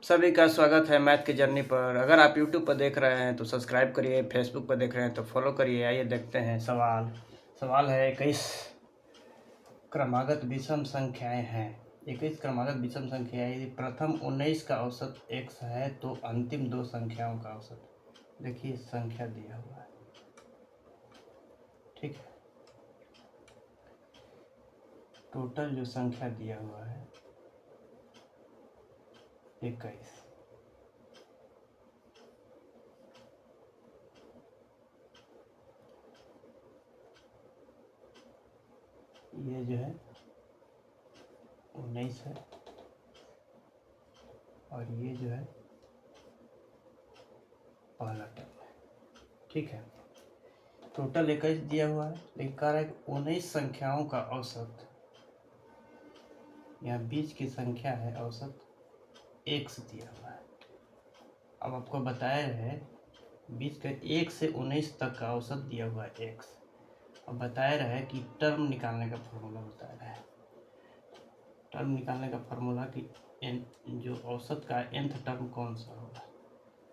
सभी का स्वागत है मैथ की जर्नी पर। अगर आप यूट्यूब पर देख रहे हैं तो सब्सक्राइब करिए, फेसबुक पर देख रहे हैं तो फॉलो करिए। आइए देखते हैं सवाल है 21 क्रमागत विषम संख्याएं हैं। 21 क्रमागत विषम संख्याएं, यदि प्रथम 19 का औसत x है तो अंतिम दो संख्याओं का औसत। देखिए संख्या दिया हुआ है, ठीक है। टोटल जो संख्या दिया हुआ है 21, ये जो है 19 है और ये जो है पहला टर्म है, ठीक है। टोटल 21 दिया हुआ है, लेकिन कह रहा है कि 19 संख्याओं का औसत, यहाँ बीच की संख्या है औसत x दिया हुआ है। अब आपको बताया है बीच का 1 से 19 तक का औसत दिया हुआ है x। अब बताया रहा है कि टर्म निकालने का फॉर्मूला बताया रहा है। टर्म निकालने का फॉर्मूला कि जो औसत का nth टर्म कौन सा होगा,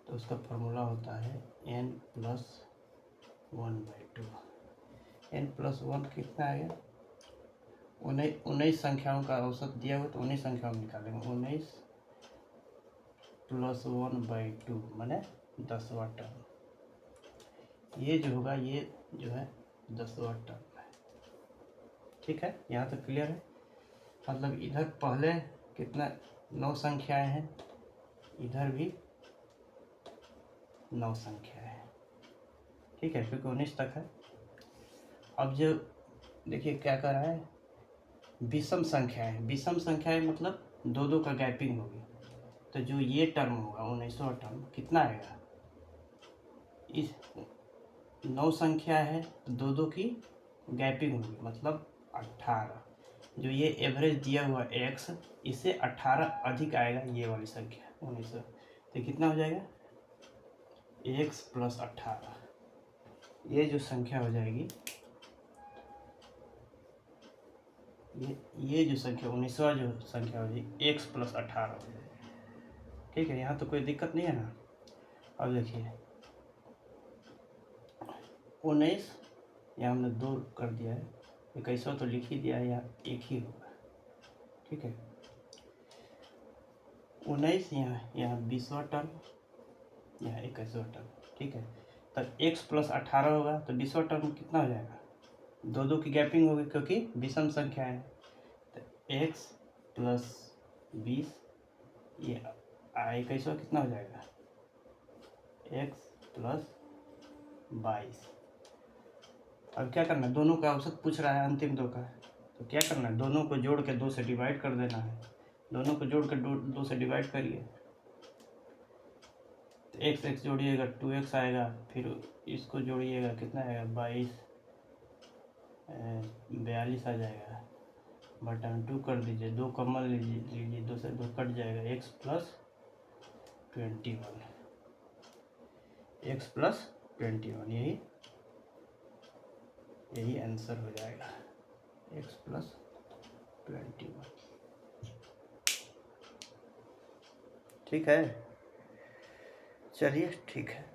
तो उसका फॉर्मूला होता है n+1/2। n+1 कितना आएगा, 19 संख्याओं का औसत दिया हुआ तो 19 संख्याओं निकालेंगे। 19 + 1/2 माने 10वां टर्म। ये जो होगा ये जो है 10वां टर्म है, ठीक है। यहाँ तक क्लियर है। मतलब इधर पहले कितना 9 संख्याएं हैं, इधर भी 9 संख्याएं हैं, ठीक है, क्योंकि 19 तक है। अब जो देखिए क्या कर रहा है, विषम संख्याएं। विषम संख्याएं मतलब दो दो का गैपिंग होगी, तो जो ये टर्म होगा 19वां टर्म कितना आएगा, इस 9 संख्या है तो दो दो की गैपिंग होगी मतलब 18। जो ये एवरेज दिया हुआ x, इससे 18 अधिक आएगा ये वाली संख्या 19, तो कितना हो जाएगा x + 18। ये जो संख्या हो जाएगी, ये जो संख्या 19वां जो संख्या हो जाएगी x + 18 हो जाएगी, ठीक है। यहाँ तो कोई दिक्कत नहीं है ना। अब देखिए 19 यहाँ हमने 2 कर दिया है, 21वां तो लिख ही दिया है, यहाँ एक ही होगा, ठीक है। 19 यहाँ 20वां टर्म, यहाँ 21वां टर्म, ठीक है। तब x + 18 होगा तो 20वां टर्म कितना हो जाएगा, दो दो की गैपिंग होगी क्योंकि विषम संख्या है। तो x + 20, ये 21वां कितना हो जाएगा x + 22। अब क्या करना है, दोनों का औसत पूछ रहा है अंतिम दो का, तो क्या करना है, दोनों को जोड़ के 2 से डिवाइड कर देना है। दोनों को जोड़ के 2 से डिवाइड करिए, तो x जोड़िएगा 2x आएगा, फिर इसको जोड़िएगा कितना आएगा 42 आ जाएगा, बटन 2 कर दीजिए, 2 कॉमन लीजिए, 2 से 2 कट जाएगा, x + 21, x + 21, यही आंसर हो जाएगा, x + 21, ठीक है। चलिए ठीक है।